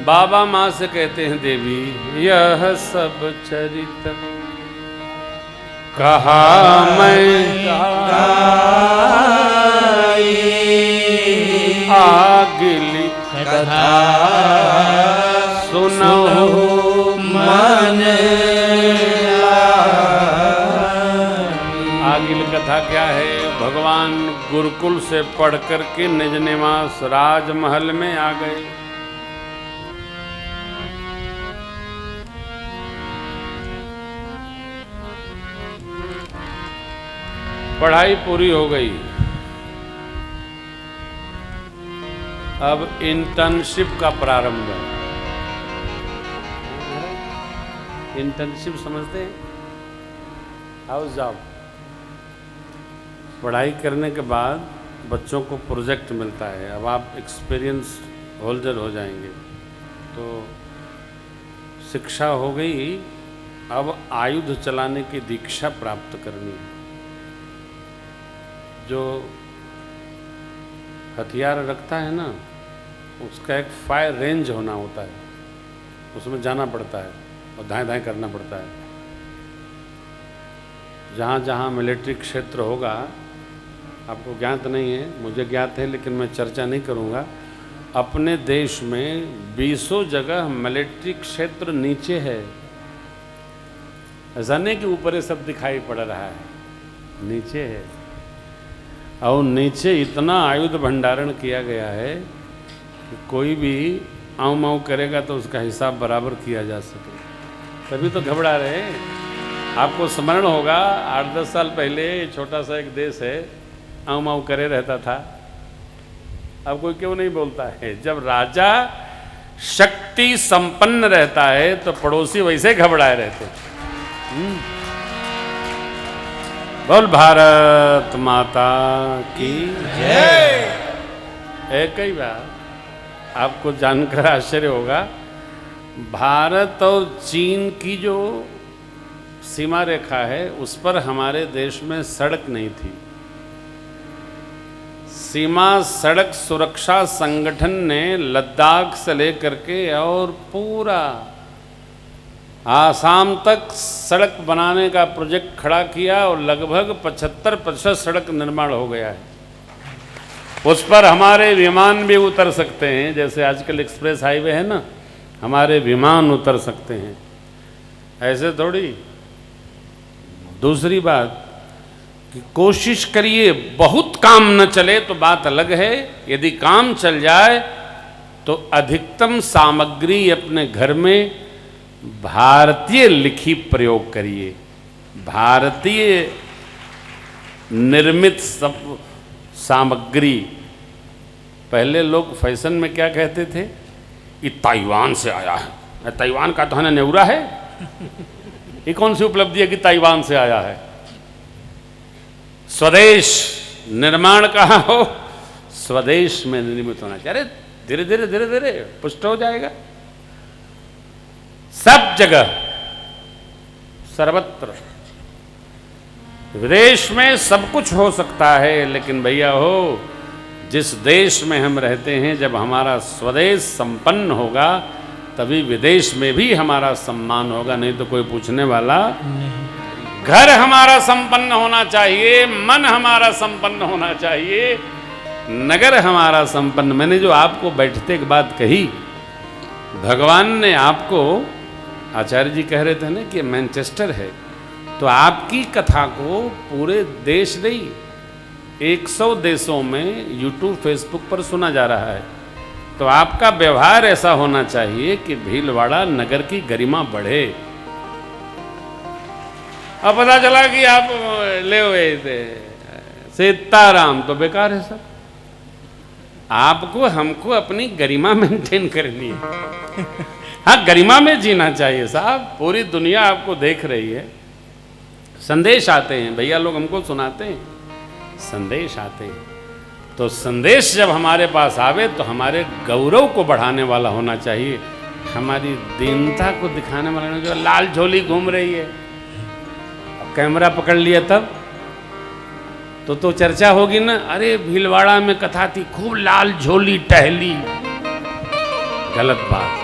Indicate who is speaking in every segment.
Speaker 1: बाबा माँ से कहते हैं देवी यह सब चरित कहा मैं आगिली
Speaker 2: कथा
Speaker 1: सुनहु
Speaker 2: मन
Speaker 1: आगिल कथा क्या है? भगवान गुरुकुल से पढ़ करके निज निवास राजमहल में आ गए। पढ़ाई पूरी हो गई। अब इंटर्नशिप का प्रारंभ है। इंटर्नशिप समझते हैं? House job. पढ़ाई करने के बाद बच्चों को प्रोजेक्ट मिलता है। अब आप एक्सपीरियंस होल्डर हो जाएंगे। तो शिक्षा हो गई, अब आयुध चलाने की दीक्षा प्राप्त करनी है। जो हथियार रखता है ना, उसका एक फायर रेंज होना होता है, उसमें जाना पड़ता है और दाएं दाएं करना पड़ता है। जहाँ जहाँ मिलिट्री क्षेत्र होगा, आपको ज्ञात नहीं है, मुझे ज्ञात है, लेकिन मैं चर्चा नहीं करूँगा। अपने देश में 20 जगह मिलिट्री क्षेत्र नीचे है। ऐसा नहीं कि ऊपर सब दिखाई पड़ रहा है, नीचे है। और नीचे इतना आयुध भंडारण किया गया है कि कोई भी आऊ माऊ करेगा तो उसका हिसाब बराबर किया जा सके। तभी तो घबरा रहे हैं। आपको स्मरण होगा 8-10 साल पहले छोटा सा एक देश है, आऊ माऊ करे रहता था। अब कोई क्यों नहीं बोलता है? जब राजा शक्ति संपन्न रहता है तो पड़ोसी वैसे घबराए रहते। बोल भारत माता की जय। एक ही बात आपको जानकर आश्चर्य होगा, भारत और चीन की जो सीमा रेखा है उस पर हमारे देश में सड़क नहीं थी। सीमा सड़क सुरक्षा संगठन ने लद्दाख से लेकर के और पूरा आसाम तक सड़क बनाने का प्रोजेक्ट खड़ा किया और लगभग 75% सड़क निर्माण हो गया है। उस पर हमारे विमान भी उतर सकते हैं, जैसे आजकल एक्सप्रेस हाईवे है ना, हमारे विमान उतर सकते हैं। ऐसे थोड़ी। दूसरी बात कि कोशिश करिए, बहुत काम न चले तो बात अलग है। यदि काम चल जाए तो अधिकतम सामग्री अपने घर में भारतीय लिखी प्रयोग करिए। भारतीय निर्मित सब सामग्री। पहले लोग फैशन में क्या कहते थे? ये ताइवान से आया है। ताइवान का तो है ना न्यूरा है। ये कौन सी उपलब्धि है कि ताइवान से आया है? स्वदेश निर्माण कहाँ हो, स्वदेश में निर्मित होना चाहिए। अरे धीरे धीरे धीरे धीरे पुष्ट हो जाएगा। सब जगह सर्वत्र विदेश में सब कुछ हो सकता है, लेकिन भैया हो, जिस देश में हम रहते हैं, जब हमारा स्वदेश संपन्न होगा तभी विदेश में भी हमारा सम्मान होगा। नहीं तो कोई पूछने वाला नहीं। घर हमारा संपन्न होना चाहिए, मन हमारा संपन्न होना चाहिए, नगर हमारा संपन्न। मैंने जो आपको बैठते के बाद कही, भगवान ने आपको, आचार्य जी कह रहे थे ना कि मैनचेस्टर है, तो आपकी कथा को पूरे देश नहीं 100 देशों में यूट्यूब फेसबुक पर सुना जा रहा है। तो आपका व्यवहार ऐसा होना चाहिए कि भीलवाड़ा नगर की गरिमा बढ़े। अब पता चला कि आप ले हुए थे सीताराम, तो बेकार है सब। आपको हमको अपनी गरिमा मेंटेन करनी है। हाँ, गरिमा में जीना चाहिए साहब। पूरी दुनिया आपको देख रही है। संदेश आते हैं, भैया लोग हमको सुनाते हैं, संदेश आते हैं। तो संदेश जब हमारे पास आवे तो हमारे गौरव को बढ़ाने वाला होना चाहिए, हमारी दीनता को दिखाने वाला नहीं। जो लाल झोली घूम रही है, अब कैमरा पकड़ लिया तब तो चर्चा होगी ना। अरे भीलवाड़ा में कथा थी, खूब लाल झोली टहली। गलत बात।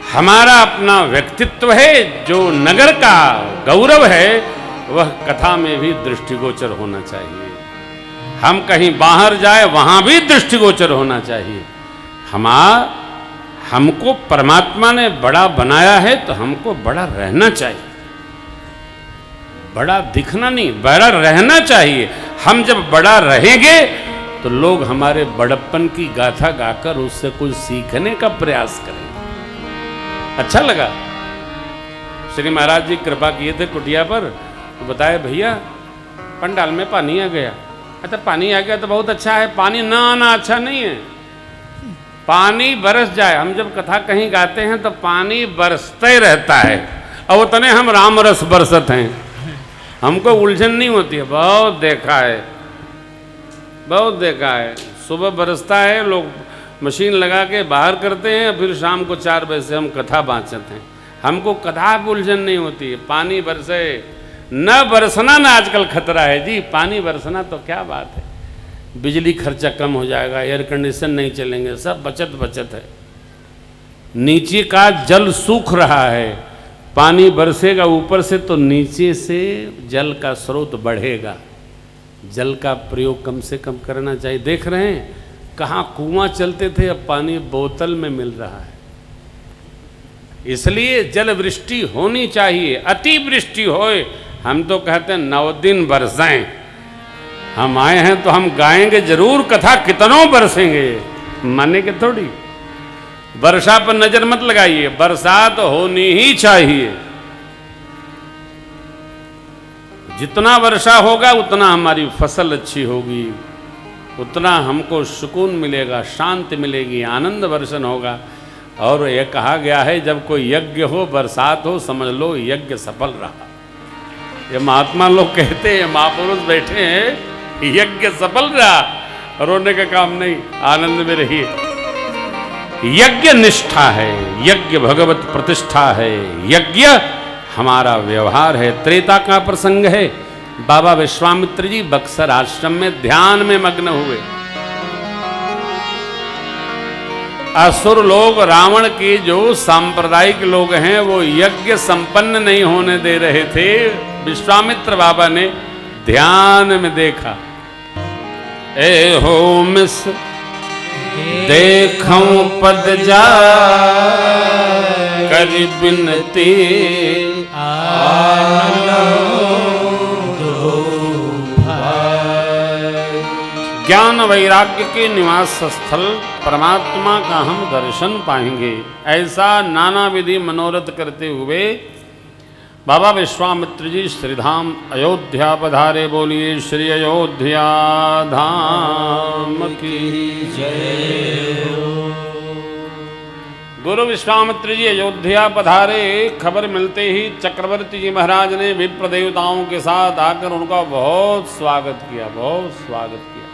Speaker 1: हमारा अपना व्यक्तित्व है, जो नगर का गौरव है, वह कथा में भी दृष्टिगोचर होना चाहिए। हम कहीं बाहर जाए वहां भी दृष्टिगोचर होना चाहिए। हमको परमात्मा ने बड़ा बनाया है तो हमको बड़ा रहना चाहिए, बड़ा दिखना नहीं, बड़ा रहना चाहिए। हम जब बड़ा रहेंगे तो लोग हमारे बड़प्पन की गाथा गाकर उससे कुछ सीखने का प्रयास करेंगे। अच्छा लगा, श्री महाराज जी कृपा किए थे कुटिया पर, तो बताए भैया पंडाल में पानी आ गया। अच्छा पानी आ गया तो बहुत अच्छा है, पानी ना आना अच्छा नहीं है, पानी बरस जाए। हम जब कथा कहीं गाते हैं तो पानी बरसता ही रहता है, और उतने हम राम रस बरसत हैं, हमको उलझन नहीं होती है। बहुत देखा है, बहुत देखा है, सुबह बरसता है, लोग मशीन लगा के बाहर करते हैं, फिर शाम को 4 बजे से हम कथा बाँचते हैं। हमको कथा उलझन नहीं होती है, पानी बरसे न बरसना ना आजकल खतरा है जी, पानी बरसना तो क्या बात है, बिजली खर्चा कम हो जाएगा, एयर कंडीशन नहीं चलेंगे, सब बचत है। नीचे का जल सूख रहा है, पानी बरसेगा ऊपर से तो नीचे से जल का स्रोत बढ़ेगा। जल का प्रयोग कम से कम करना चाहिए। देख रहे हैं कहाँ कुआं चलते थे, अब पानी बोतल में मिल रहा है। इसलिए जल वृष्टि होनी चाहिए, अति वृष्टि होए। हम तो कहते हैं 9 दिन बरसाएं, हम आए हैं तो हम गाएंगे जरूर कथा, कितनों बरसेंगे, माने के थोड़ी। वर्षा पर नजर मत लगाइए, बरसात होनी ही चाहिए। जितना वर्षा होगा उतना हमारी फसल अच्छी होगी, उतना हमको सुकून मिलेगा, शांति मिलेगी, आनंद वर्षण होगा। और यह कहा गया है जब कोई यज्ञ हो, बरसात हो, समझ लो यज्ञ सफल रहा। ये महात्मा लोग कहते हैं, महापुरुष बैठे हैं, यज्ञ सफल रहा, रोने का काम नहीं, आनंद में रहिए। यज्ञ निष्ठा है, यज्ञ भगवत प्रतिष्ठा है, यज्ञ हमारा व्यवहार है। त्रेता का प्रसंग है, बाबा विश्वामित्र जी बक्सर आश्रम में ध्यान में मग्न हुए। असुर लोग, रावण के जो सांप्रदायिक लोग हैं, वो यज्ञ संपन्न नहीं होने दे रहे थे। विश्वामित्र बाबा ने ध्यान में देखा, ए हो मिस देखूं पद जा कर बिनती ज्ञान वैराग्य के निवास स्थल परमात्मा का हम दर्शन पाएंगे। ऐसा नाना विधि मनोरथ करते हुए बाबा विश्वामित्र जी श्रीधाम अयोध्या पधारे। बोलिए श्री अयोध्या धाम की जय। गुरु विश्वामित्र जी अयोध्या पधारे, खबर मिलते ही चक्रवर्ती जी महाराज ने विप्र देवताओं के साथ आकर उनका बहुत स्वागत किया, बहुत स्वागत किया।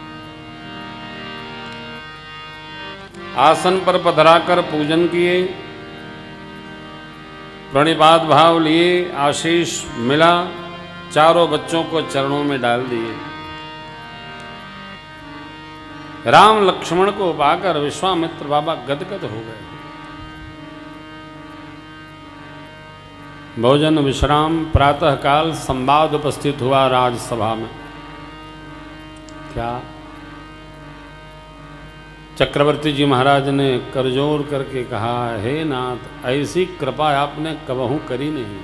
Speaker 1: आसन पर पधराकर पूजन किए, प्रणिपात भाव लिए, आशीष मिला, चारों बच्चों को चरणों में डाल दिए। राम लक्ष्मण को पाकर विश्वामित्र बाबा गदगद हो गए। भोजन विश्राम, प्रातः काल संवाद उपस्थित हुआ राजसभा में। क्या चक्रवर्ती जी महाराज ने करजोर करके कहा, हे नाथ, ऐसी कृपा आपने कबहू करी नहीं।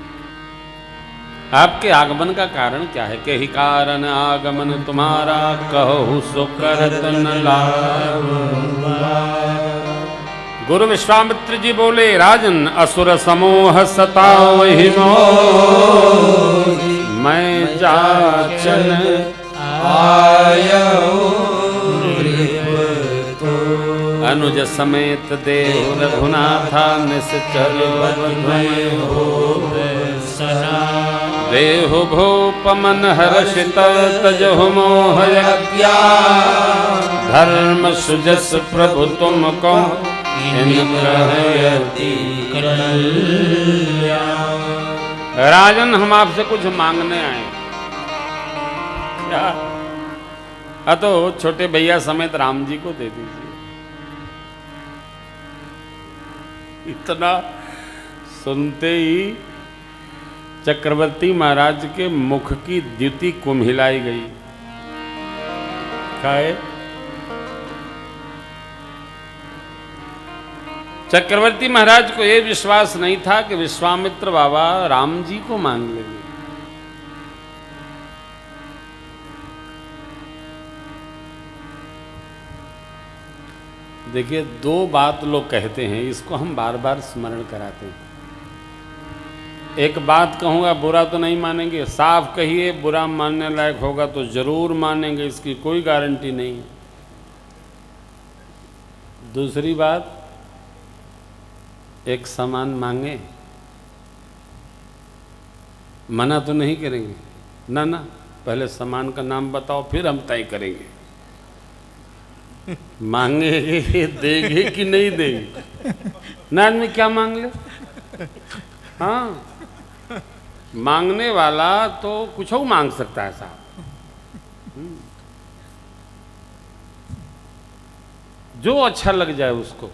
Speaker 1: आपके आगमन का कारण क्या है? के ही कारण आगमन तुम्हारा, कहु सो करत न लाग। गुरु विश्वामित्र जी बोले, राजन असुर समूह सतावहि मोहि, मैं जाचन आयो अनुज समेत देव रघुनाथा, निश्चर देहु भूप मन हर्षित तजहु मोह यज्ञा, धर्म सुजस प्रभु तुमको राजन, हम आपसे कुछ मांगने आए। क्या? तो छोटे भैया समेत राम जी को दे दीजिए। इतना सुनते ही चक्रवर्ती महाराज के मुख की द्युति कुम्हिलाई गई। काहे? चक्रवर्ती महाराज को यह विश्वास नहीं था कि विश्वामित्र बाबा राम जी को मांग लेंगे। देखिए, दो बात लोग कहते हैं, इसको हम बार बार स्मरण कराते हैं। एक बात कहूँगा, बुरा तो नहीं मानेंगे, साफ कहिए, बुरा मानने लायक होगा तो जरूर मानेंगे, इसकी कोई गारंटी नहीं है। दूसरी बात, एक सामान मांगे, मना तो नहीं करेंगे ना, ना, पहले सामान का नाम बताओ फिर हम तय करेंगे मांगेंगे देंगे कि नहीं देंगे। ना आदमी क्या मांग ले। हाँ, मांगने वाला तो कुछ और मांग सकता है साहब, जो अच्छा लग जाए उसको।